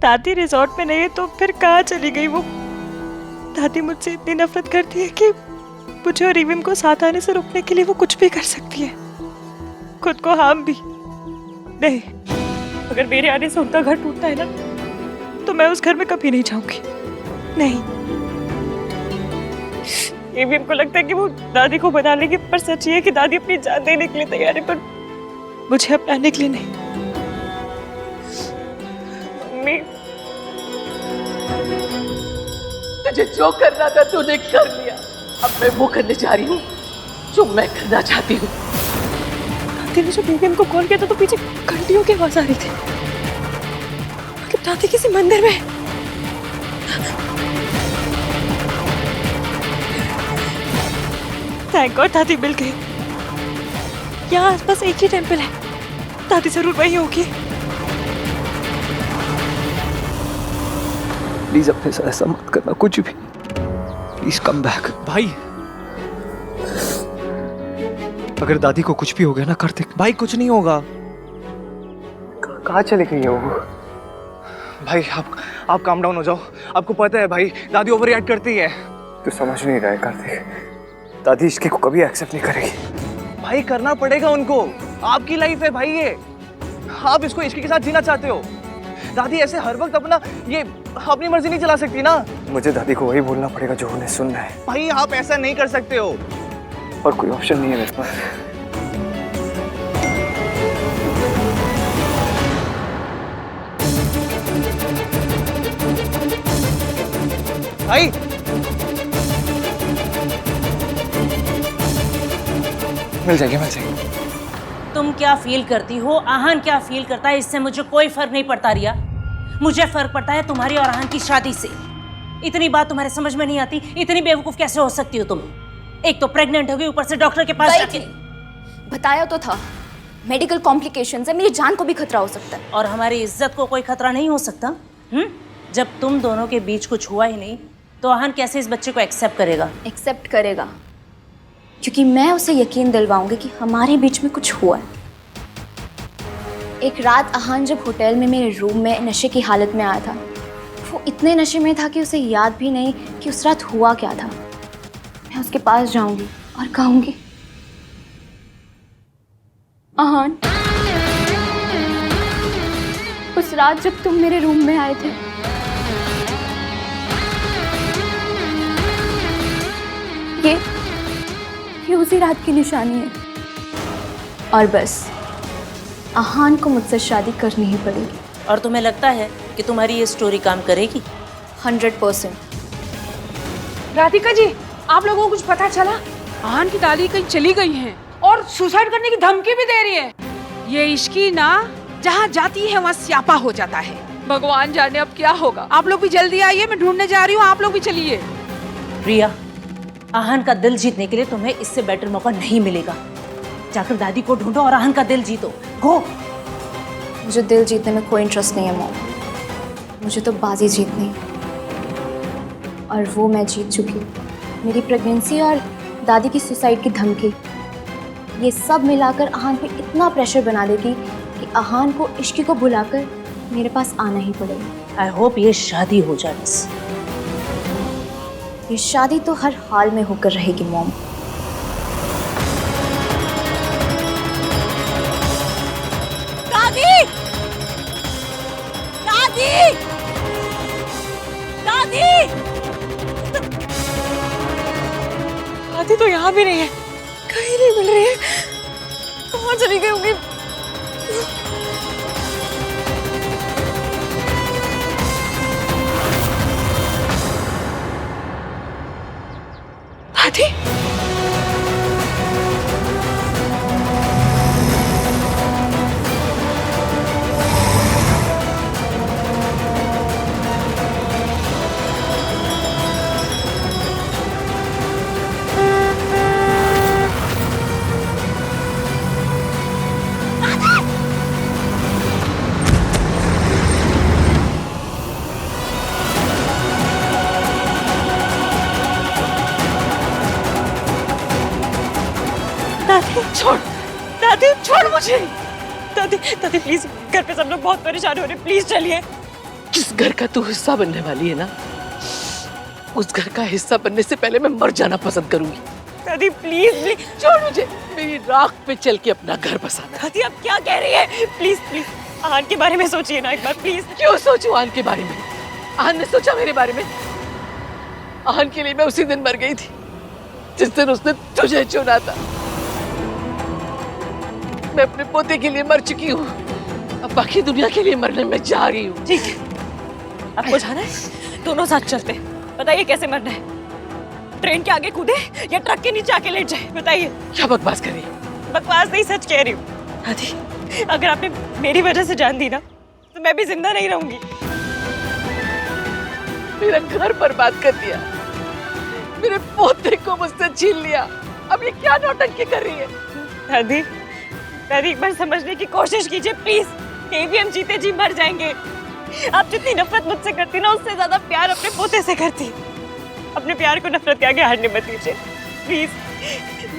दादी रिजॉर्ट में नहीं है तो फिर कहाँ चली गई वो? दादी मुझसे इतनी नफरत करती है कि मुझे और रिविम को साथ आने से रोकने के लिए वो कुछ भी कर सकती है, खुद को हार्म भी। नहीं, अगर मेरे आने से उनका घर टूटता है ना तो मैं उस घर में कभी नहीं जाऊंगी। नहीं, रिविम को लगता है कि वो दादी को बना लेगी, पर सच ये है कि दादी अपनी जान देने के लिए तैयार है, पर मुझे अपनाने के लिए नहीं। मम्मी, तुझे जो करना था तूने कर लिया। अब मैं वो करने जा रही हूँ जो मैं करना चाहती हूँ। दादी ने जब रिविम को कॉल किया था तो पीछे घंटियों की आवाज आ रही थी। मतलब दादी किसी मंदिर में। थैंक गॉड दादी मिल गई। यहाँ आसपास एक ही टेंपल है, दादी जरूर वही होगी। प्लीज अपने साथ ऐसा मत करना, कुछ भी। Please come back. भाई, अगर दादी को कुछ भी हो गया ना कार्तिक। भाई कुछ नहीं होगा। कहाँ चली गई है वो? भाई आप काम डाउन हो जाओ। आपको पता है भाई, दादी ओवर रिएक्ट करती है। तू समझ नहीं रहा है कार्तिक, दादी इसके को कभी एक्सेप्ट नहीं करेगी। भाई करना पड़ेगा उनको, आपकी लाइफ है भाई ये। आप इसको इश्क के साथ जीना चाहते हो। दादी ऐसे हर वक्त अपनी मर्जी नहीं चला सकती ना। मुझे दादी को वही बोलना पड़ेगा जो उन्हें सुनना है। भाई आप ऐसा नहीं कर सकते हो। और कोई ऑप्शन नहीं है मेरे पास। भाई मिल जाएगी। तुम क्या फील करती हो, आहान क्या फील करता है, इससे मुझे कोई फर्क नहीं पड़ता रिया। मुझे फर्क पड़ता है तुम्हारी और आहान की शादी से। इतनी बात तुम्हारे समझ में नहीं आती? इतनी बेवकूफ कैसे हो सकती हो तुम? एक तो प्रेग्नेंट हो गई, ऊपर से डॉक्टर के पास जाके। बताया तो था, मेडिकल कॉम्प्लिकेशंस है, मेरी जान को भी खतरा हो सकता है। और हमारी इज्जत को कोई खतरा नहीं हो सकता? जब तुम दोनों के बीच कुछ हुआ ही नहीं तो आहान कैसे इस बच्चे को एक्सेप्ट करेगा? एक्सेप्ट करेगा क्योंकि मैं उसे यकीन दिलवाऊंगी कि हमारे बीच में कुछ हुआ है। एक रात आहान जब होटल में मेरे रूम में नशे की हालत में आया था, वो इतने नशे में था कि उसे याद भी नहीं कि उस रात हुआ क्या था। मैं उसके पास जाऊंगी और कहूंगी, आहान, उस रात जब तुम मेरे रूम में आए थे, ये उसी रात की निशानी है। और बस आहान को मुझसे शादी करनी ही पड़ेगी। और तुम्हें लगता है कि तुम्हारी ये स्टोरी काम करेगी? 100%। राधिका जी, आप लोगों को कुछ पता चला? आहान की दादी कहीं चली गई हैं और सुसाइड करने की धमकी भी दे रही है। ये इश्की ना जहाँ जाती है वहाँ स्यापा हो जाता है। भगवान जाने अब क्या होगा। आप लोग भी जल्दी आइए, मैं ढूंढने जा रही हूँ, आप लोग भी चलिए। प्रिया, आहान का दिल जीतने के लिए तुम्हें इससे बेटर मौका नहीं मिलेगा। जाकर दादी को ढूंढो और आहान का दिल जीतो। गो। मुझे दिल जीतने में कोई इंटरेस्ट नहीं है मॉम, मुझे तो बाजी जीतनी है और वो मैं जीत चुकी हूँ। मेरी प्रेगनेंसी और दादी की सुसाइड की धमकी, ये सब मिलाकर आहान पे इतना प्रेशर बना देगी कि आहान को इश्क को भुलाकर मेरे पास आना ही पड़ेगा। आई होप ये शादी हो जाए बस। ये शादी तो हर हाल में होकर रहेगी मॉम। दादी! दादी! दादी! दादी तो यहाँ भी नहीं है, कहीं नहीं मिल रही है। कहाँ चली गई होगी? दादी? छोड़ दादी, छोड़ मुझे। दादी दादी प्लीज, घर पे सब लोग बहुत परेशान हो रहे हैं, प्लीज चलिए। जिस घर का तू हिस्सा बनने वाली है ना, उस घर का हिस्सा बनने से पहले मैं मर जाना पसंद करूंगी। दादी प्लीज प्लीज छोड़ मुझे, मेरी राख पे चल के अपना घर बसाना। दादी आप क्या कह रही है? प्लीज प्लीज आहान के बारे में सोचिए ना एक बार प्लीज। क्यों सोचूं आहान के बारे में? आहान ने सोचा मेरे बारे में? आहान के लिए मैं उसी दिन मर गई थी जिस दिन उसने तुझे चुना था। मैं अपने पोते के लिए मर चुकी हूँ, अब बाकी दुनिया के लिए मरने में जा रही हूँ। ठीक है, आपको जाना है? दोनों साथ चलते हैं। बताइए कैसे मरना है? ट्रेन के आगे कूदे या ट्रक के नीचे आके लेट जाए? बताइए। क्या बकवास कर रही है? बकवास नहीं, सच कह रही हूँ। दादी अगर आपने मेरी वजह से जान दी ना तो मैं भी जिंदा नहीं रहूंगी। मेरा घर बर्बाद कर दिया, मेरे पोते को मुझसे छीन लिया, अब ये क्या नौटंकी कर रही है? दादी दादी एक बार समझने की कोशिश कीजिए प्लीज। भी हम जीते जी मर जाएंगे। आप जितनी नफरत मुझसे करती ना उससे ज्यादा प्यार अपने पोते से करती। अपने प्यार को नफरत के आगे हारने मत दीजिए प्लीज।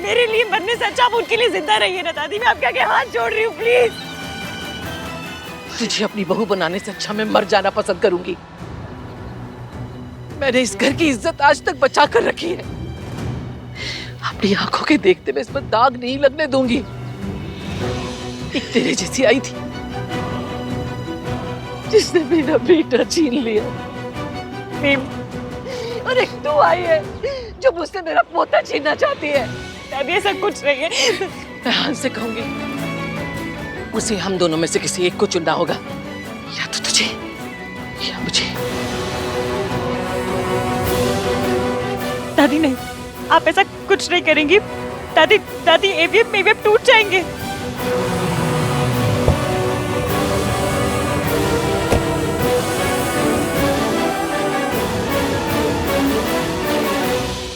मेरे लिए मरने से अच्छा आप उनके लिए जिंदा रहिए ना दादी। मैं आपके आगे हाथ जोड़ रही हूँ प्लीज। तुझे अपनी बहू बनाने से अच्छा मैं मर जाना पसंद करूंगी। मैंने इस घर की इज्जत आज तक बचा कर रखी है, अपनी आंखों के देखते मैं इस पर दाग नहीं लगने दूंगी। एक तेरे जैसी आई थी जिसने मेरा बेटा छीन लिया, और एक तू आई है जो मुझसे मेरा पोता छीनना चाहती है। दादी ऐसा कुछ नहीं है। मैं हान से कहूंगी उसे हम दोनों में से किसी एक को चुनना होगा, या तो तुझे या मुझे। दादी नहीं, आप ऐसा कुछ नहीं करेंगी। दादी दादी एवीएम टूट जाएंगे।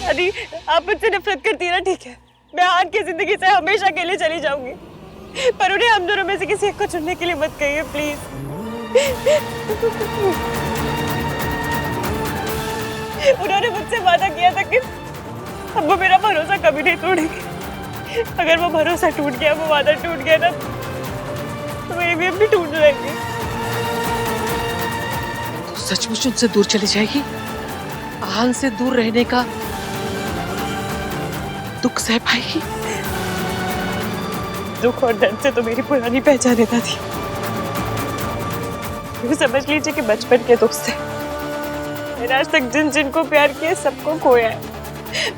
दादी आप मुझसे नफरत करती है ना, ठीक है। मैं आहान की जिंदगी से हमेशा के लिए चली जाऊंगी, पर उन्हें हम दोनों में से किसी एक को चुनने के लिए मत कहिए प्लीज। उन्होंने मुझसे वादा किया था कि अब वो मेरा भरोसा कभी नहीं तोड़ेंगे। अगर वो भरोसा टूट गया, वो वादा टूट गया ना, तो एवीएम भी टूट जाएंगे। तो सचमुच उनसे दूर चली जाएगी? आहान से दूर रहने का दुख सह पाएगी? दुख और दर्द से तो मेरी पुरानी पहचान है दादी। ये समझ लीजिए कि बचपन के दुख से मैंने आज तक जिन जिनको प्यार किया सबको खोया है।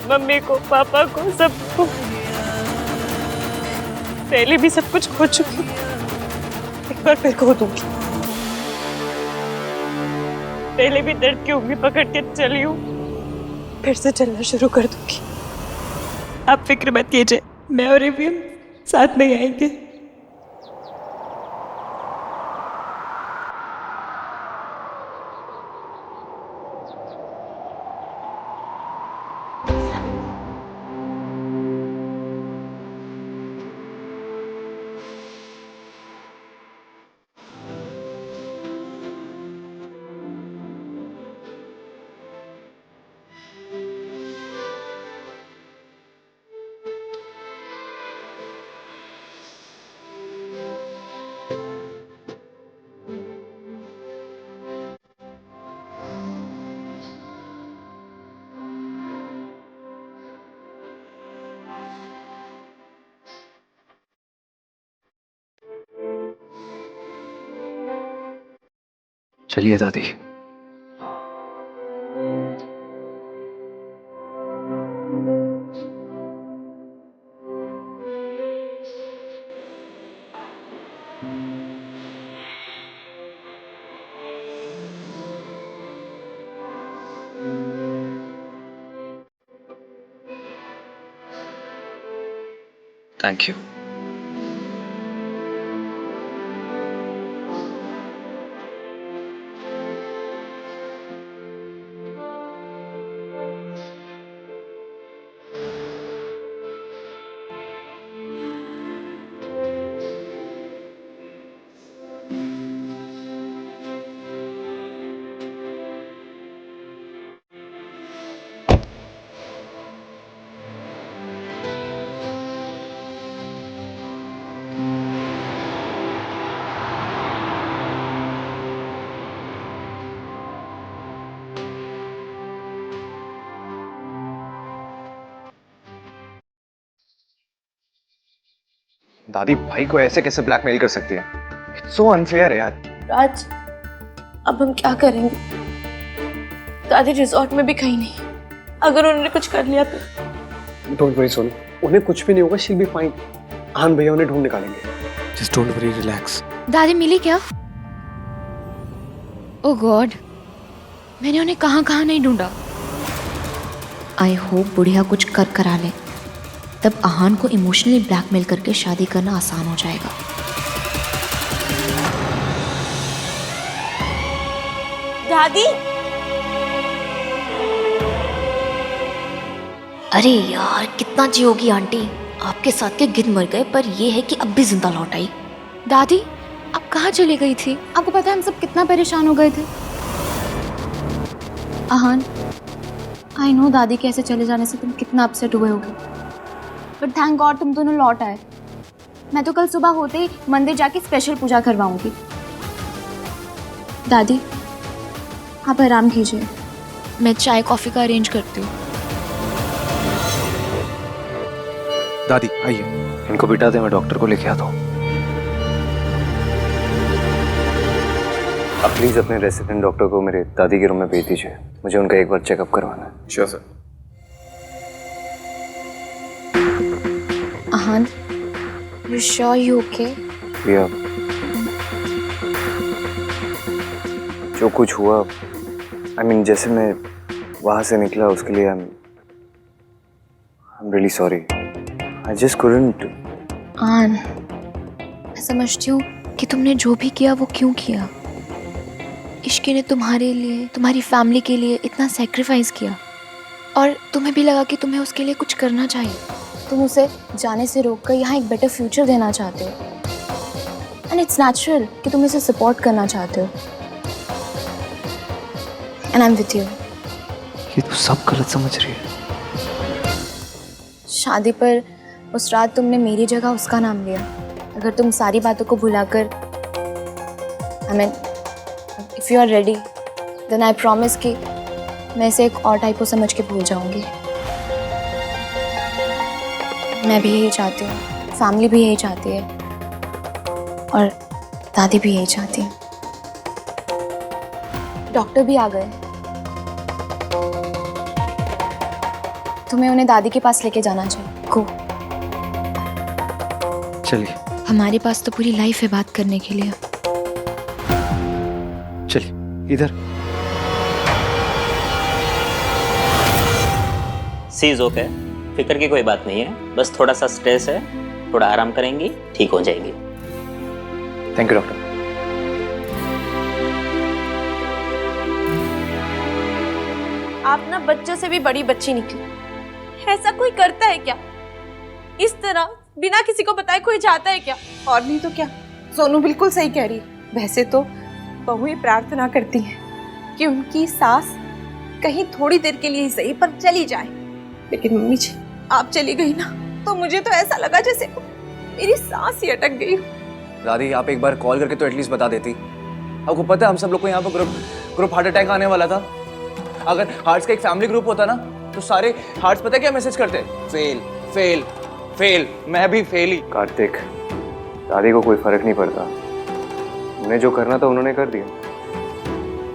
मम्मी को, पापा को, सबको। पहले भी सब कुछ खो चुकी हूँ, एक बार फिर खो दूंगी। पहले भी दर्द की उंगली पकड़ के चली हूँ, फिर से चलना शुरू कर दूंगी। आप फिक्र मत कीजिए, मैं और एवीएम साथ में आएंगे। चलिए दादी। Thank you. दादी भाई को ऐसे कैसे ब्लैकमेल कर सकती है? इट्स सो अनफेयर यार। राज, अब हम क्या करेंगे? दादी रिजॉर्ट में भी कहीं नहीं। अगर उन्होंने कुछ कर लिया तो? डोंट वरी सोनू, उन्हें कुछ भी नहीं होगा, शी विल बी फाइन। आन भैया उन्हें ढूंढ निकालेंगे। Just don't worry, relax. दादी मिली क्या? ओह गॉड, मैंने उन्हें कहाँ कहाँ नहीं ढूंढा। आई होप बुढ़िया कुछ कर करा ले, तब आहान को इमोशनली ब्लैकमेल करके शादी करना आसान हो जाएगा। दादी, अरे यार कितना जियोगी आंटी, आपके साथ के गिद्ध मर गए पर ये है कि अब भी जिंदा लौट आई। दादी आप कहाँ चली गई थी? आपको पता है हम सब कितना परेशान हो गए थे। आहान, आई नो दादी के ऐसे चले जाने से तुम कितना अपसेट हुए होगे, बट थैंक गॉड तुम दोनों लौट आए। मैं तो कल सुबह होते ही मंदिर जाके स्पेशल पूजा करवाऊंगी। दादी आप आराम कीजिए, मैं चाय कॉफी का अरेंज करती हूँ। दादी आइए, इनको बिठा दे, मैं डॉक्टर को लेके आता हूँ। आप प्लीज अपने रेसिडेंट डॉक्टर को मेरे दादी के रूम में भेज दीजिए, मुझे उनका एक बार चेकअप करवाना है। Sure sir. आहान, you sure you okay? भैया जो कुछ हुआ, I mean, जैसे मैं वहां से निकला उसके लिए I'm really sorry. I just couldn't. आन, मैं समझती हूँ कि तुमने जो भी किया वो क्यों किया। इश्की ने तुम्हारे लिए, तुम्हारी फैमिली के लिए इतना सेक्रीफाइस किया और तुम्हें भी लगा कि तुम्हें उसके लिए कुछ करना चाहिए। तुम उसे जाने से रोककर यहाँ एक बेटर फ्यूचर देना चाहते हो, एंड इट्स नेचुरल कि तुम इसे सपोर्ट करना चाहते हो, and I am with you. ये तो सब गलत समझ रही है। शादी पर उस रात तुमने मेरी जगह उसका नाम लिया। अगर तुम सारी बातों को भुलाकर, I mean if you are ready, then I promise कि मैं इसे एक और टाइप को समझ के भूल जाऊंगी। मैं भी यही चाहती हूँ, फैमिली भी यही चाहती है और दादी भी यही चाहती है। डॉक्टर भी आ गए, तुम्हें उन्हें दादी के पास लेके जाना चाहिए। गो। चलिए हमारे पास तो पूरी लाइफ है बात करने के लिए। चलिए इधर। सी इज ओके, फिक्र की कोई बात नहीं है, बस थोड़ा सा स्ट्रेस है, थोड़ा आराम करेंगी ठीक हो जाएगी। Thank you doctor. आप ना बच्चों से भी बड़ी बच्ची निकली। ऐसा कोई करता है क्या? इस तरह बिना किसी को बताए कोई जाता है क्या? और नहीं तो क्या, सोनू बिल्कुल सही कह रही है। वैसे तो बहू ये प्रार्थना करती है कि उनकी सास कहीं थोड़ी देर के लिए ही सही पर चली जाए, लेकिन मम्मी जी आप चली गई ना तो मुझे तो ऐसा लगा जैसे मेरी सांस ही अटक गई। दादी आप एक बार कॉल करके तो एटलीस्ट बता देती। आपको पता है हम सब लोग को यहाँ पर ग्रुप हार्ट अटैक आने वाला था। अगर हार्ट्स का एक फैमिली ग्रुप होता ना तो सारे हार्ट्स पता है क्या मैसेज करते? Fail fail fail. मैं भी फेल ही। कार्तिक, दादी को कोई फर्क नहीं पड़ता, उन्हें जो करना था उन्होंने कर दिया।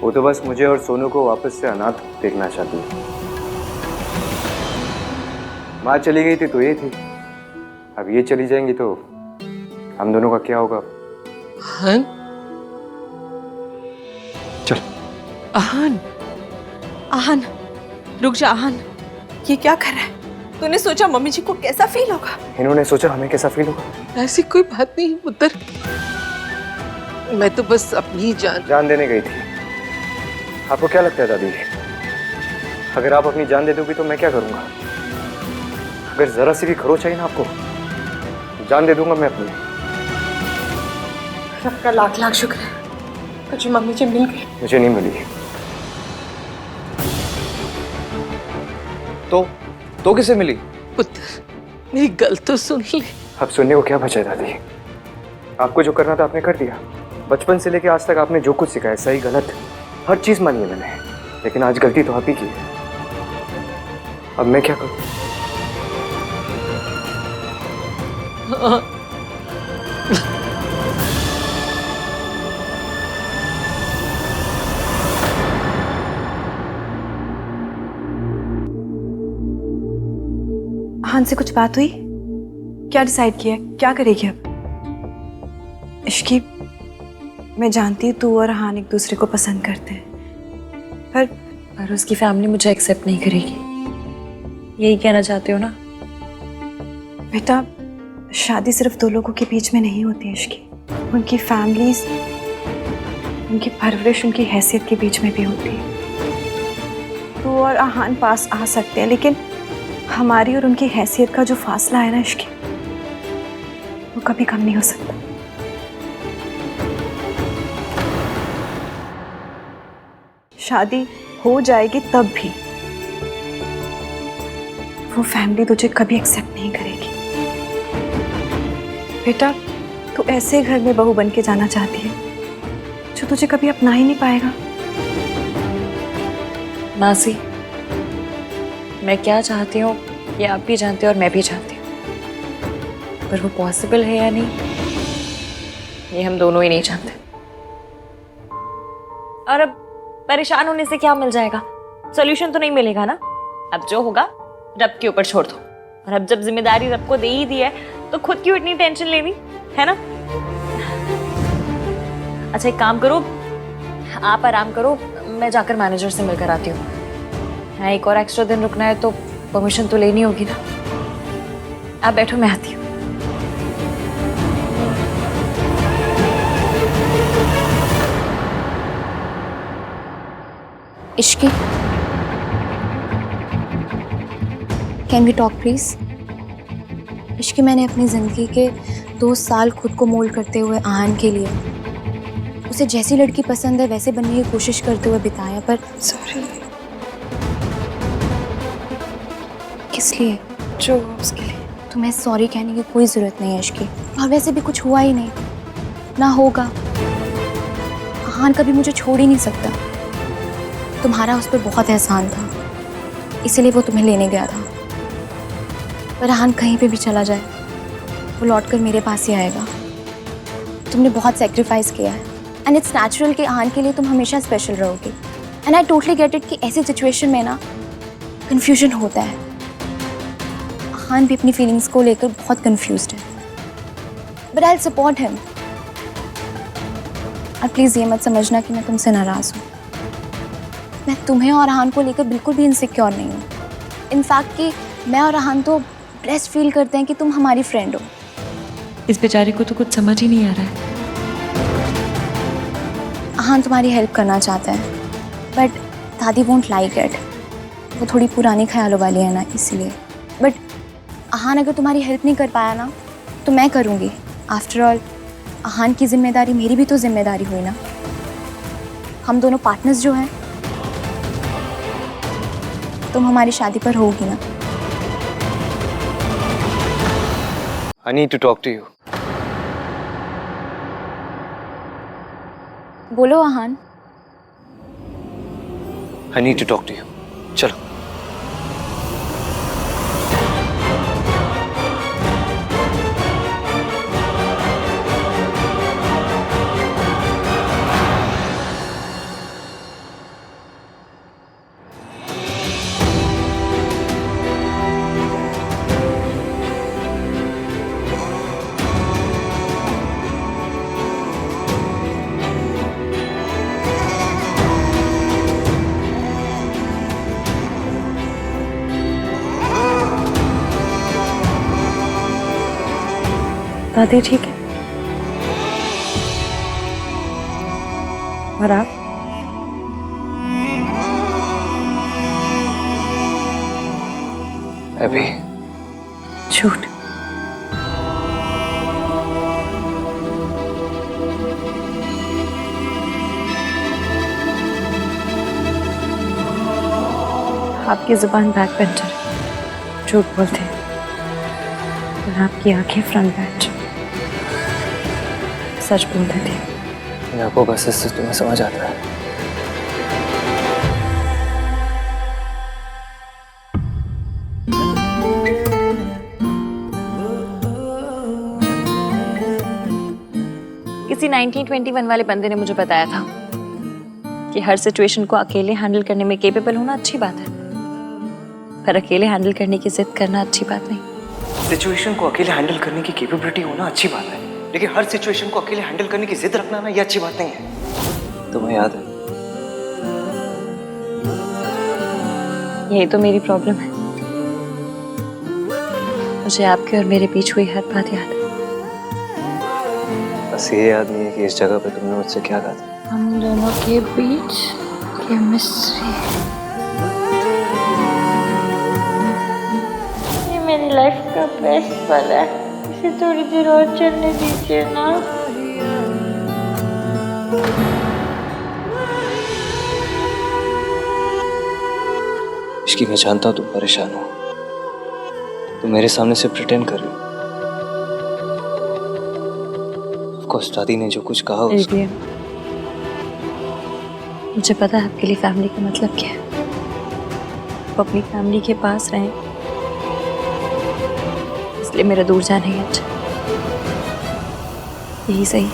वो तो बस मुझे और सोनू को वापस से अनाथ देखना चाहती है। माँ चली गई थी तो ये थी, अब ये चली जाएंगी तो हम दोनों का क्या होगा? आहान, चल। आहान, आहान रुक जा। आहान ये क्या कर रहा है? तूने सोचा मम्मी जी को कैसा फील होगा? इन्होंने सोचा हमें कैसा फील होगा। ऐसी कोई बात नहीं पुत्र, मैं तो बस अपनी जान देने गई थी। आपको क्या लगता है दादी, अगर आप अपनी जान दे दोगी तो मैं क्या करूंगा? अगर जरा सी भी खरोच चाहिए ना आपको, जान दे दूंगा मैं अपनी। रब का लाख लाख शुक्र है तुझे मम्मी जी मिल गई। मुझे नहीं मिली। तो किसे मिली? पुत्र मेरी गल तो सुन ले। अब सुनने को क्या बचा है दादी? आपको जो करना था आपने कर दिया। बचपन से लेके आज तक आपने जो कुछ सिखाया, सही गलत हर चीज मानी है मैंने, लेकिन आज गलती तो आप ही की है। अब मैं क्या करूं? से कुछ बात हुई? क्या डिसाइड किया, क्या करेगी अब? इश्की, मैं जानती हूँ तू और हान एक दूसरे को पसंद करते हैं, पर उसकी फैमिली मुझे एक्सेप्ट नहीं करेगी। यही कहना चाहते हो ना? बेटा, शादी सिर्फ दो लोगों के बीच में नहीं होती है इश्की, उनकी फैमिलीज, उनकी परवरिश, उनकी हैसियत के बीच में भी होती है। तू और आहान पास आ सकते हैं, लेकिन हमारी और उनकी हैसियत का जो फासला है ना इश्की, वो कभी कम नहीं हो सकता। शादी हो जाएगी तब भी वो फैमिली तुझे कभी एक्सेप्ट नहीं करेगी। बेटा, तू ऐसे घर में बहू बन के जाना चाहती है जो तुझे कभी अपना ही नहीं पाएगा। मासी, मैं क्या चाहती हूँ ये आप भी जानते हो और मैं भी जानती हूँ, पर वो पॉसिबल है या नहीं ये हम दोनों ही नहीं जानते। और अब परेशान होने से क्या मिल जाएगा? सॉल्यूशन तो नहीं मिलेगा ना। अब जो होगा रब के ऊपर छोड़ दो, और अब जब जिम्मेदारी रब को दे ही दी है तो खुद क्यों इतनी टेंशन लेनी है ना? अच्छा, एक काम करो, आप आराम करो, मैं जाकर मैनेजर से मिलकर आती हूँ। हाँ, एक और एक्स्ट्रा दिन रुकना है तो परमिशन तो लेनी होगी ना। आप बैठो, मैं आती हूँ। Ishqi, can we talk please? Ishqi, मैंने अपनी ज़िंदगी के 2 साल खुद को मोल्ड करते हुए आहान के लिए, उसे जैसी लड़की पसंद है वैसे बनने की कोशिश करते हुए बिताया, पर सॉरी। किस लिए? जो उसके लिए। तुम्हें सॉरी कहने की कोई ज़रूरत नहीं है इश्की, और वैसे भी कुछ हुआ ही नहीं, ना होगा। आहान कभी मुझे छोड़ ही नहीं सकता। तुम्हारा उस पर बहुत एहसान था, इसीलिए वो तुम्हें लेने गया था। पर आहान कहीं पे भी चला जाए वो लौटकर मेरे पास ही आएगा। तुमने बहुत सेक्रीफाइस किया है, एंड इट्स नेचुरल कि आहान के लिए तुम हमेशा स्पेशल रहोगे। And I totally get it कि ऐसी सिचुएशन में ना कन्फ्यूजन होता है। आहान भी अपनी फीलिंग्स को लेकर बहुत कन्फ्यूज्ड है, but I will support him. और प्लीज़ ये मत समझना कि मैं तुमसे नाराज़ हूँ। मैं तुम्हें और आहान को लेकर बिल्कुल भी इनसिक्योर नहीं हूँ। इनफैक्ट कि मैं और आहान तो ब्लेस्ड फील करते हैं कि तुम हमारी फ्रेंड हो। इस बेचारी को तो कुछ समझ ही नहीं आ रहा है। आहान तुम्हारी हेल्प करना चाहता है, बट दादी वोंट लाइक इट। वो थोड़ी पुरानी ख्यालों वाली है ना, इसलिए। बट आहान अगर तुम्हारी हेल्प नहीं कर पाया ना तो मैं करूँगी। आफ्टर ऑल आहान की जिम्मेदारी मेरी भी तो जिम्मेदारी हुई ना। हम दोनों पार्टनर्स जो हैं। तुम हमारी शादी पर होगी ना? I need to talk to you. बोलो आहान। I need to talk to you. चलो। दादी ठीक है? और आप? अभी झूठ। आपकी जुबान बैक बेंचर है, झूठ बोलते हैं, और आपकी आंखें फ्रंट बेंच, सच बोल देती है। आपको बस इससे तुम्हें समझ आता है। किसी 1921 वाले बंदे ने मुझे बताया था कि हर सिचुएशन को अकेले हैंडल करने में केपेबल होना अच्छी बात है, पर अकेले हैंडल करने की जिद करना अच्छी बात नहीं। सिचुएशन को अकेले हैंडल करने की कैपेबिलिटी होना अच्छी बात है, लेकिन हर सिचुएशन को अकेले हैंडल करने की जिद रखना ना, ये अच्छी बात नहीं है। तुम्हें याद है यही तो मेरी प्रॉब्लम है। मुझे आपके और मेरे बीच हुई हर बात याद है। बस ये याद नहीं है कि इस जगह पे तुमने मुझसे क्या कहा था। हम दोनों के बीच केमिस्ट्री। ये मेरी लाइफ का बेस्ट पल है, इसे थोड़ी देर और चलने दीजिए ना। इश्की, मैं जानता हूँ तुम परेशान हो, तुम मेरे सामने से प्रिटेंड कर रही हो। ऑफकोर्स दादी ने जो कुछ कहा उसको... मुझे पता है आपके लिए फैमिली का मतलब क्या है। आप अपनी फैमिली के पास रहें, इसलिए मेरा दूर जाना ही अच्छा, यही सही।